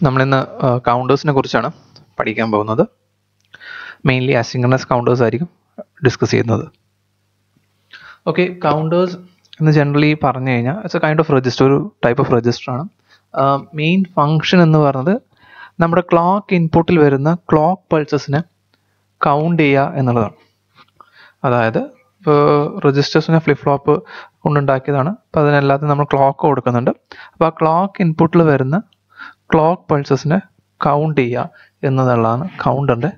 നമ്മളിന്ന് കൗണ്ടേഴ്സിനെ കുറിച്ചാണ് പഠിക്കാൻ പോകുന്നത്. മെയിൻലി അസിൻക്രണസ് കൗണ്ടേഴ്സ് ആയിരിക്കും ഡിസ്കസ് ചെയ്യുന്നത്. ഓക്കെ, കൗണ്ടേഴ്സ് എന്ന് ജനറലി പറഞ്ഞു കഴിഞ്ഞാൽ it's A kind of register, ഒരു ടൈപ്പ് ഓഫ് രജിസ്റ്റർ ആണ്. മെയിൻ ഫങ്ഷൻ എന്ന് പറയുന്നത് നമ്മുടെ ക്ലോക്ക് ഇൻപുട്ടിൽ വരുന്ന ക്ലോക്ക് പൾസസിനെ കൗണ്ട് ചെയ്യുക എന്നുള്ളതാണ്. അതായത് ഇപ്പോൾ രജിസ്റ്റേഴ്സിനെ ഫ്ലിപ്പ് ഫ്ലോപ്പ് കൊണ്ടുണ്ടാക്കിയതാണ്. അപ്പോൾ അതിനെല്ലാത്തിനും നമ്മൾ ക്ലോക്ക് കൊടുക്കുന്നുണ്ട്. അപ്പോൾ ആ ക്ലോക്ക് ഇൻപുട്ടിൽ വരുന്ന ക്ലോക്ക് പൾസസിനെ കൗണ്ട് ചെയ്യുക എന്നതുള്ളതാണ് കൗണ്ടറിൻ്റെ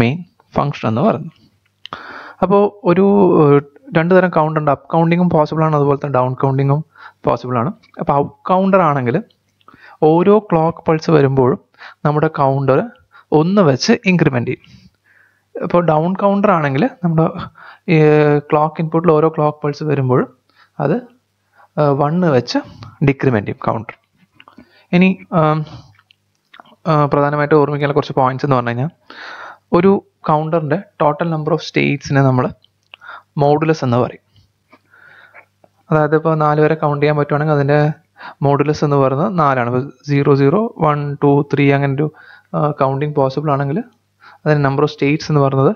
മെയിൻ ഫങ്ഷൻ എന്ന് പറയുന്നത്. അപ്പോൾ ഒരു രണ്ട് തരം കൗണ്ടുണ്ട്. അപ്പ് കൗണ്ടിങ്ങും പോസിബിളാണ്, അതുപോലെ തന്നെ ഡൗൺ കൗണ്ടിങ്ങും പോസിബിളാണ്. അപ്പോൾ അപ്പ് കൗണ്ടർ ആണെങ്കിൽ ഓരോ ക്ലോക്ക് പൾസ് വരുമ്പോഴും നമ്മുടെ കൗണ്ടർ ഒന്ന് വെച്ച് ഇൻക്രിമെൻ്റ് ചെയ്യും. ഇപ്പോൾ ഡൗൺ കൗണ്ടർ ആണെങ്കിൽ നമ്മുടെ ക്ലോക്ക് ഇൻപുട്ടിൽ ഓരോ ക്ലോക്ക് പൾസ് വരുമ്പോഴും അത് 1 വെച്ച് ഡിക്രിമെൻ്റ് ചെയ്യും കൗണ്ടർ. ഇനി പ്രധാനമായിട്ട് ഓർമ്മിക്കാനുള്ള കുറച്ച് പോയിന്റ്സ് എന്ന് പറഞ്ഞു കഴിഞ്ഞാൽ, ഒരു കൗണ്ടറിൻ്റെ ടോട്ടൽ നമ്പർ ഓഫ് സ്റ്റേറ്റ്സിനെ നമ്മൾ മോഡുലസ് എന്ന് പറയും. അതായത് ഇപ്പോൾ 4 വരെ കൗണ്ട് ചെയ്യാൻ പറ്റുവാണെങ്കിൽ അതിൻ്റെ മോഡുലസ് എന്ന് പറയുന്നത് 4 ആണ്. ഇപ്പോൾ 0, 0, 1, 2, 3 അങ്ങനെ ഒരു കൗണ്ടിങ് പോസിബിൾ ആണെങ്കിൽ അതിന് നമ്പർ ഓഫ് സ്റ്റേറ്റ്സ് എന്ന് പറയുന്നത്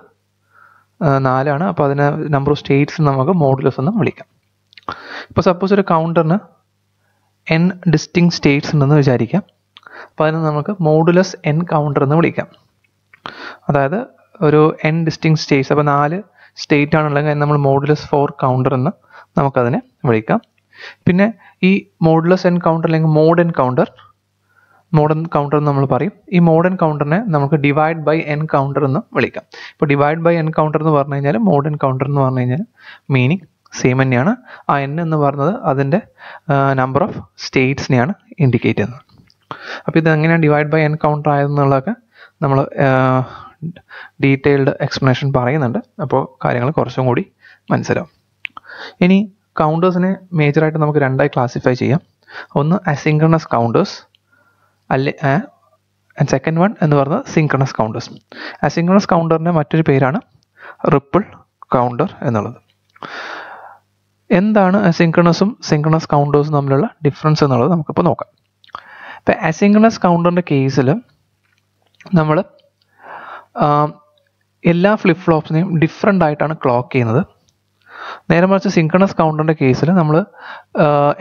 4 ആണ്. അപ്പോൾ അതിന് നമ്പർ ഓഫ് സ്റ്റേറ്റ്സ് നമുക്ക് മോഡുലസ് എന്ന് വിളിക്കാം. ഇപ്പോൾ സപ്പോസ് ഒരു കൗണ്ടറിന് n ഡിസ്റ്റിങ് സ്റ്റേറ്റ്സ് ഉണ്ടെന്ന് വിചാരിക്കാം. അപ്പോൾ അതിന് നമുക്ക് മോഡുലസ് n കൗണ്ടർ എന്ന് വിളിക്കാം. അതായത് ഒരു n ഡിസ്റ്റിങ് സ്റ്റേറ്റ്സ്, അപ്പോൾ 4 സ്റ്റേറ്റ് ആണുള്ളതെങ്കിൽ നമ്മൾ മോഡുലസ് 4 കൗണ്ടർ എന്ന് നമുക്കതിനെ വിളിക്കാം. പിന്നെ ഈ മോഡുലസ് n കൗണ്ടർ അല്ലെങ്കിൽ മോഡേൺ കൗണ്ടർ എന്ന് നമ്മൾ പറയും. ഈ മോഡേൺ കൗണ്ടറിനെ നമുക്ക് ഡിവൈഡ് ബൈ n കൗണ്ടർ എന്ന് വിളിക്കാം. ഇപ്പോൾ ഡിവൈഡ് ബൈ n കൗണ്ടർ എന്ന് പറഞ്ഞു കഴിഞ്ഞാൽ മോഡേൺ കൗണ്ടർ എന്ന് പറഞ്ഞു കഴിഞ്ഞാൽ മീനിങ് സെയിം തന്നെയാണ്. ആ n എന്ന് പറയുന്നത് അതിൻ്റെ നമ്പർ ഓഫ് സ്റ്റേറ്റ്സിനെയാണ് ഇൻഡിക്കേറ്റ് ചെയ്യുന്നത്. അപ്പോൾ ഇത് എങ്ങനെയാണ് ഡിവൈഡ് ബൈ n കൗണ്ടർ ആയതെന്നുള്ളതൊക്കെ നമ്മൾ ഡീറ്റെയിൽഡ് എക്സ്പ്ലനേഷൻ പറയുന്നുണ്ട്. അപ്പോൾ കാര്യങ്ങൾ കുറച്ചും കൂടി മനസ്സിലാവും. ഇനി കൗണ്ടേഴ്സിനെ മേജറായിട്ട് നമുക്ക് രണ്ടായി ക്ലാസിഫൈ ചെയ്യാം. ഒന്ന് asynchronous counters and second one എന്ന് പറയുന്നത് സിൻക്രണസ് കൗണ്ടേഴ്സ്. അസിൻക്രണസ് കൗണ്ടറിൻ്റെ മറ്റൊരു പേരാണ് റിപ്പിൾ കൗണ്ടർ എന്നുള്ളത്. എന്താണ് അസിൻക്രണസും സിൻക്രണസ് കൗണ്ടേഴ്സും തമ്മിലുള്ള ഡിഫറൻസ് എന്നുള്ളത് നമുക്കിപ്പോൾ നോക്കാം. ഇപ്പം അസിൻക്രണസ് കൗണ്ടറിൻ്റെ കേസിൽ നമ്മൾ എല്ലാ ഫ്ലിപ്പ് ഫ്ലോപ്സിനെയും ഡിഫറെൻ്റ് ആയിട്ടാണ് ക്ലോക്ക് ചെയ്യുന്നത്. നേരെ മറിച്ച് സിൻക്രണസ് കൗണ്ടറിൻ്റെ കേസിൽ നമ്മൾ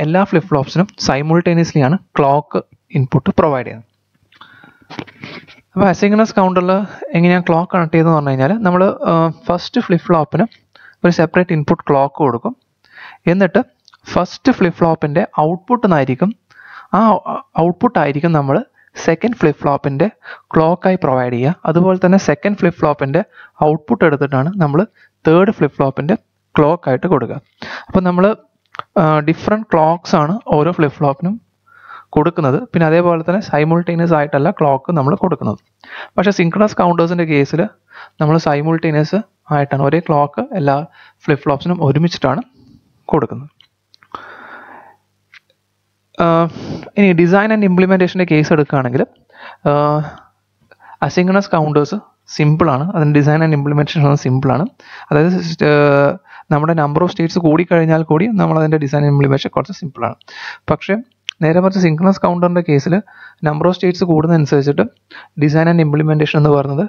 എല്ലാ ഫ്ലിപ്പ് ഫ്ലോപ്സിനും സൈമുൾട്ടേനിയസ്ലിയാണ് ക്ലോക്ക് ഇൻപുട്ട് പ്രൊവൈഡ് ചെയ്യുന്നത്. അപ്പോൾ അസിൻക്രണസ് കൗണ്ടറിൽ എങ്ങനെയാണ് ക്ലോക്ക് കണക്ട് ചെയ്തതെന്ന് പറഞ്ഞു കഴിഞ്ഞാൽ, നമ്മൾ ഫസ്റ്റ് ഫ്ലിപ്പ് ഫ്ലോപ്പിന് ഒരു സെപ്പറേറ്റ് ഇൻപുട്ട് ക്ലോക്ക് കൊടുക്കും. എന്നിട്ട് ഫസ്റ്റ് ഫ്ലിപ്പ് ഫ്ലോപ്പിൻ്റെ ഔട്ട്പുട്ട് നിന്നായിരിക്കും, ആ ഔട്ട്പുട്ടായിരിക്കും നമ്മൾ സെക്കൻഡ് ഫ്ലിപ്പ് ഫ്ലോപ്പിൻ്റെ ക്ലോക്കായി പ്രൊവൈഡ് ചെയ്യുക. അതുപോലെ തന്നെ സെക്കൻഡ് ഫ്ലിപ്പ് ഫ്ലോപ്പിൻ്റെ ഔട്ട്പുട്ട് എടുത്തിട്ടാണ് നമ്മൾ തേർഡ് ഫ്ലിപ്പ് ഫ്ലോപ്പിൻ്റെ ക്ലോക്കായിട്ട് കൊടുക്കുക. അപ്പോൾ നമ്മൾ ഡിഫറെൻറ്റ് ക്ലോക്ക്സ് ആണ് ഓരോ ഫ്ലിപ്പ് ഫ്ലോപ്പിനും കൊടുക്കുന്നത്. പിന്നെ അതേപോലെ തന്നെ സൈമുൾട്ടേനിയസ് ആയിട്ടല്ല ക്ലോക്ക് നമ്മൾ കൊടുക്കുന്നത്. പക്ഷേ സിൻക്രണസ് കൗണ്ടേഴ്സിൻ്റെ കേസിൽ നമ്മൾ സൈമുൾട്ടേനിയസ് ആയിട്ടാണ്, ഒരേ ക്ലോക്ക് എല്ലാ ഫ്ലിപ്പ് ഫ്ലോപ്സിനും ഒരുമിച്ചിട്ടാണ് കൊടുക്കുന്നത്. ഇനി ഡിസൈൻ ആൻഡ് ഇംപ്ലിമെൻറ്റേഷൻ്റെ കേസ് എടുക്കുകയാണെങ്കിൽ അസിൻക്രണസ് കൗണ്ടേഴ്സ് സിമ്പിളാണ്, അതിന് ഡിസൈൻ ആൻഡ് ഇംപ്ലിമെൻറ്റേഷൻ സിമ്പിളാണ്. അതായത് നമ്മുടെ നമ്പർ ഓഫ് സ്റ്റേറ്റ്സ് കൂടിക്കഴിഞ്ഞാൽ കൂടി നമ്മളതിൻ്റെ ഡിസൈൻ ഇംപ്ലിമെൻറ്റേഷൻ കുറച്ച് സിമ്പിളാണ്. പക്ഷേ നേരെ മറിച്ച് സിൻക്രണസ് കൗണ്ടറിൻ്റെ കേസിൽ നമ്പർ ഓഫ് സ്റ്റേറ്റ്സ് കൂടുന്നതനുസരിച്ചിട്ട് ഡിസൈൻ ആൻഡ് ഇംപ്ലിമെൻറ്റേഷൻ എന്ന് പറയുന്നത്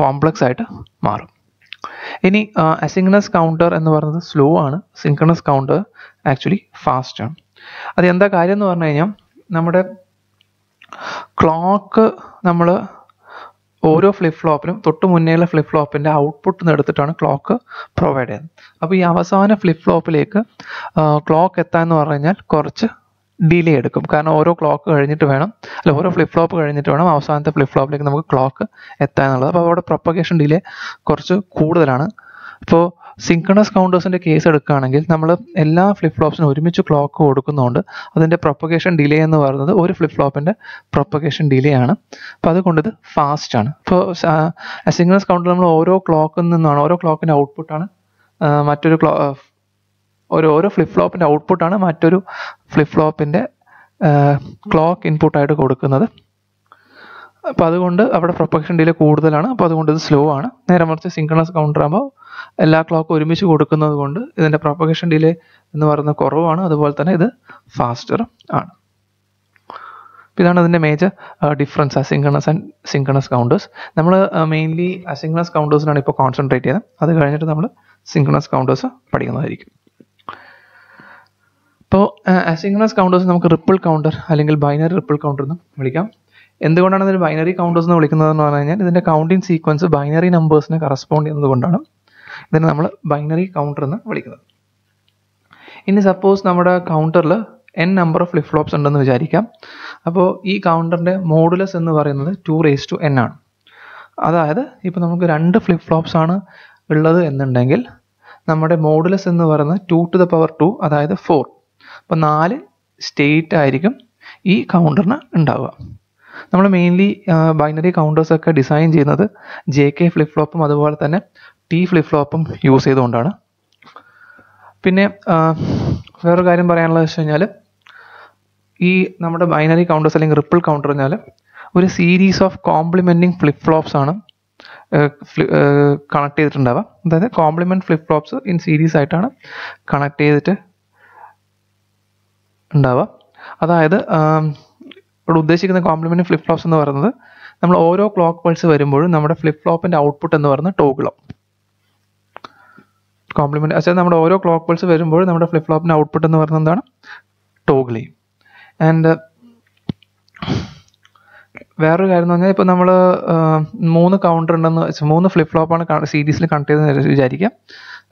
കോംപ്ലക്സ് ആയിട്ട് മാറും. ഇനി അസിൻക്രണസ് കൗണ്ടർ എന്ന് പറയുന്നത് സ്ലോ ആണ്, സിൻക്രണസ് കൗണ്ടർ ആക്ച്വലി ഫാസ്റ്റ് ആണ്. അത് എന്താ കാര്യം എന്ന് പറഞ്ഞു കഴിഞ്ഞാൽ, നമ്മുടെ ക്ലോക്ക് നമ്മൾ ഓരോ ഫ്ലിപ്പ് ഫ്ലോപ്പിനും തൊട്ട് മുന്നേയുള്ള ഫ്ലിപ്പ് ഫ്ലോപ്പിൻ്റെ ഔട്ട്പുട്ട് നിന്ന് എടുത്തിട്ടാണ് ക്ലോക്ക് പ്രൊവൈഡ് ചെയ്യുന്നത്. അപ്പോൾ ഈ അവസാന ഫ്ലിപ്പ് ഫ്ലോപ്പിലേക്ക് ക്ലോക്ക് എത്താമെന്ന് പറഞ്ഞു കഴിഞ്ഞാൽ കുറച്ച് ഡിലേ എടുക്കും. കാരണം ഓരോ ക്ലോക്ക് കഴിഞ്ഞിട്ട് വേണം, ഓരോ ഫ്ലിപ്പ് ഫ്ലോപ്പ് കഴിഞ്ഞിട്ട് വേണം അവസാനത്തെ ഫ്ലിപ്പ് ഫ്ലോപ്പിലേക്ക് നമുക്ക് ക്ലോക്ക് എത്താൻ എന്നുള്ളത്. അപ്പോൾ അവിടെ പ്രൊപ്പഗേഷൻ ഡിലേ കുറച്ച് കൂടുതലാണ്. ഇപ്പോൾ സിൻക്രണസ് കൗണ്ടേഴ്സിൻ്റെ കേസ് എടുക്കുകയാണെങ്കിൽ നമ്മൾ എല്ലാ ഫ്ലിപ്പ് ഫ്ലോപ്സിനും ഒരുമിച്ച് ക്ലോക്ക് കൊടുക്കുന്നതുകൊണ്ട് അതിൻ്റെ പ്രൊപ്പഗേഷൻ ഡിലേ എന്ന് പറയുന്നത് ഒരു ഫ്ലിപ്പ് ഫ്ലോപ്പിൻ്റെ പ്രൊപ്പഗേഷൻ ഡിലേ ആണ്. അപ്പോൾ അതുകൊണ്ട് ഇത് ഫാസ്റ്റ് ആണ്. ഇപ്പോൾ സിൻക്രണസ് കൗണ്ടർ നമ്മൾ ഓരോ ക്ലോക്കിൽ നിന്നാണ്, ഓരോ ക്ലോക്കിൻ്റെ ഔട്ട്പുട്ടാണ് മറ്റൊരു ഓരോ ഫ്ലിപ്പ് ഫ്ലോപ്പിൻ്റെ ഔട്ട്പുട്ടാണ് മറ്റൊരു ഫ്ലിപ്പ് ഫ്ലോപ്പിൻ്റെ ക്ലോക്ക് ഇൻപുട്ടായിട്ട് കൊടുക്കുന്നത്. അപ്പോൾ അതുകൊണ്ട് അവിടെ പ്രൊപ്പഗേഷൻ ഡിലേ കൂടുതലാണ്. അപ്പോൾ അതുകൊണ്ട് ഇത് സ്ലോ ആണ്. നേരെ മറിച്ച് സിൻക്രണസ് കൗണ്ടർ ആകുമ്പോൾ എല്ലാ ക്ലോക്കും ഒരുമിച്ച് കൊടുക്കുന്നത് കൊണ്ട് ഇതിൻ്റെ പ്രൊപ്പഗേഷൻ ഡിലേ എന്ന് പറയുന്നത് കുറവാണ്. അതുപോലെ തന്നെ ഇത് ഫാസ്റ്റർ ആണ്. അപ്പോൾ ഇതാണ് അതിൻ്റെ major difference asynchronous and synchronous counters. നമ്മൾ മെയിൻലി അസിൻക്രണസ് കൗണ്ടേഴ്സിനാണ് ഇപ്പോൾ കോൺസെൻട്രേറ്റ് ചെയ്യുന്നത്. അത് കഴിഞ്ഞിട്ട് നമ്മൾ സിൻക്രണസ് കൗണ്ടേഴ്സ് പഠിക്കുന്നതായിരിക്കും. ഇപ്പോൾ അസിൻക്രണസ് കൗണ്ടേഴ്സ് നമുക്ക് റിപ്പിൾ കൗണ്ടർ അല്ലെങ്കിൽ ബൈനറി റിപ്പിൾ കൗണ്ടർ എന്ന് വിളിക്കാം. എന്തുകൊണ്ടാണ് ഇതിന് ബൈനറി കൗണ്ടേഴ്സ് എന്ന് വിളിക്കുന്നതെന്ന് പറഞ്ഞു കഴിഞ്ഞാൽ ഇതിൻ്റെ കൗണ്ടിങ് സീക്വൻസ് ബൈനറി നമ്പേഴ്സിന് കറസ്പോണ്ട് ചെയ്യുന്നത് കൊണ്ടാണ് ഇതിനെ നമ്മൾ ബൈനറി കൗണ്ടർ എന്ന് വിളിക്കുന്നത്. ഇനി സപ്പോസ് നമ്മുടെ കൗണ്ടറിൽ n number of flip flops ഉണ്ടെന്ന് വിചാരിക്കാം. അപ്പോൾ ഈ കൗണ്ടറിൻ്റെ മോഡുലസ് എന്ന് പറയുന്നത് 2n ആണ്. അതായത് ഇപ്പോൾ നമുക്ക് 2 ഫ്ലിപ്പ് ഫ്ലോപ്സ് ആണ് ഉള്ളത് എന്നുണ്ടെങ്കിൽ നമ്മുടെ മോഡുലസ് എന്ന് പറയുന്നത് 2⁻², അതായത് 4. അപ്പോൾ 4 സ്റ്റേറ്റ് ആയിരിക്കും ഈ കൗണ്ടറിന് ഉണ്ടാവുക. നമ്മൾ മെയിൻലി ബൈനറി കൗണ്ടേഴ്സൊക്കെ ഡിസൈൻ ചെയ്യുന്നത് JK ഫ്ലിപ്പ് ഫ്ലോപ്പും അതുപോലെ തന്നെ T ഫ്ലിപ്പ് ഫ്ലോപ്പും യൂസ് ചെയ്തുകൊണ്ടാണ്. പിന്നെ വേറൊരു കാര്യം പറയാനുള്ളത് വെച്ച് കഴിഞ്ഞാൽ ഈ നമ്മുടെ ബൈനറി കൗണ്ടേഴ്സ് അല്ലെങ്കിൽ റിപ്പിൾ കൗണ്ടർ പറഞ്ഞാൽ ഒരു series of complimenting flip flops ആണ് കണക്ട് ചെയ്തിട്ടുണ്ടാവുക. അതായത് compliment flip flops in series ആയിട്ടാണ് കണക്ട് ചെയ്തിട്ട് ഉണ്ടാവുക. അതായത് ഇവിടെ ഉദ്ദേശിക്കുന്ന കോംപ്ലിമെൻറ്റ് ഫ്ലിപ്പ് ഫ്ലോപ്സ് എന്ന് പറയുന്നത് നമ്മൾ ഓരോ ക്ലോക്ക് പൾസ് വരുമ്പോഴും നമ്മുടെ ഫ്ലിപ്പ് ഫ്ലോപ്പിൻ്റെ ഔട്ട്പുട്ട് എന്ന് പറയുന്നത് ടോഗിളും. കോംപ്ലിമെൻറ്റ് അതായത് നമ്മുടെ ഓരോ ക്ലോക്ക് പൾസ് വരുമ്പോഴും നമ്മുടെ ഫ്ലിപ്പ് ഫ്ലോപ്പിൻ്റെ ഔട്ട്പുട്ട് എന്ന് പറയുന്നത് എന്താണ്, ടോഗിൾ ചെയ്യും. ആൻഡ് വേറൊരു കാര്യം എന്ന് പറഞ്ഞാൽ ഇപ്പോൾ നമ്മൾ 3 കൗണ്ടർ ഉണ്ടെന്ന് വെച്ചാൽ 3 ഫ്ലിപ്പ് ഫ്ലോപ്പാണ് സീരീസിൽ കണക്ട് ചെയ്തെന്ന് വിചാരിക്കാം.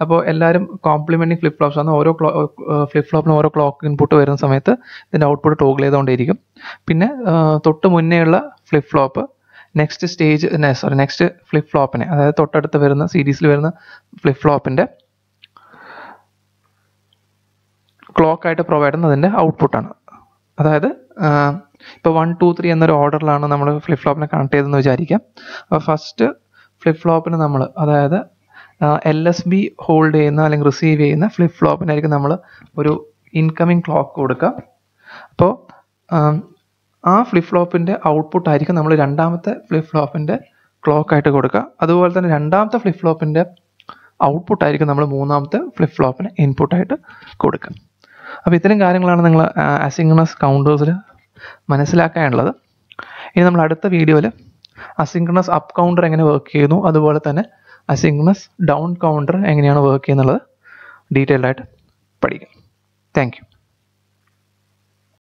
അപ്പോൾ എല്ലാവരും കോംപ്ലിമെൻറ്റിങ് ഫ്ലിപ്പ് ഫ്ലോപ്സ് ആണ്. ഓരോ ഫ്ലിപ്പ് ഫ്ലോപ്പിനും ഓരോ ക്ലോക്ക് ഇൻപുട്ട് വരുന്ന സമയത്ത് ഇതിൻ്റെ ഔട്ട്പുട്ട് ടോഗിൾ ചെയ്തുകൊണ്ടേയിരിക്കും. പിന്നെ തൊട്ട് മുന്നേയുള്ള ഫ്ലിപ്പ് ഫ്ലോപ്പ് നെക്സ്റ്റ് ഫ്ലിപ്പ് ഫ്ലോപ്പിനെ, അതായത് തൊട്ടടുത്ത് വരുന്ന സീരീസിൽ വരുന്ന ഫ്ലിപ്പ് ഫ്ലോപ്പിൻ്റെ ക്ലോക്കായിട്ട് പ്രൊവൈഡ് ചെയ്യുന്നത് അതിൻ്റെ ഔട്ട്പുട്ടാണ്. അതായത് ഇപ്പോൾ 1, 2, 3 എന്നൊരു ഓർഡറിലാണ് നമ്മൾ ഫ്ലിപ്പ് ഫ്ലോപ്പിനെ കണക്ട് ചെയ്തതെന്ന് വിചാരിക്കാം. അപ്പോൾ ഫസ്റ്റ് ഫ്ലിപ്പ് ഫ്ലോപ്പിന് നമ്മൾ, അതായത് LSB ഹോൾഡ് ചെയ്യുന്ന അല്ലെങ്കിൽ റിസീവ് ചെയ്യുന്ന ഫ്ലിപ്പ് ഫ്ലോപ്പിനായിരിക്കും നമ്മൾ ഒരു ഇൻകമിങ് ക്ലോക്ക് കൊടുക്കുക. അപ്പോൾ ആ ഫ്ലിപ്പ് ഫ്ലോപ്പിൻ്റെ ഔട്ട്പുട്ടായിരിക്കും നമ്മൾ രണ്ടാമത്തെ ഫ്ലിപ്പ് ഫ്ലോപ്പിൻ്റെ ക്ലോക്കായിട്ട് കൊടുക്കുക. അതുപോലെ തന്നെ രണ്ടാമത്തെ ഫ്ലിപ്പ് ഫ്ലോപ്പിൻ്റെ ഔട്ട്പുട്ടായിരിക്കും നമ്മൾ മൂന്നാമത്തെ ഫ്ലിപ്പ് ഫ്ലോപ്പിന് ഇൻപുട്ടായിട്ട് കൊടുക്കുക. അപ്പോൾ ഇത്തരം കാര്യങ്ങളാണ് നിങ്ങൾ അസിൻക്രണസ് കൗണ്ടേഴ്സിൽ മനസ്സിലാക്കാനുള്ളത്. ഇനി നമ്മൾ അടുത്ത വീഡിയോയിൽ അസിൻക്രണസ് അപ്പ് കൗണ്ടർ എങ്ങനെ വർക്ക് ചെയ്യുന്നു, അതുപോലെ തന്നെ അസിൻക്രണസ് ഡൗൺ കൗണ്ടർ എങ്ങനെയാണ് വർക്ക് ചെയ്യുന്നുള്ളത് ഡീറ്റെയിൽഡ് ആയിട്ട് പഠിക്കാം. Thank you.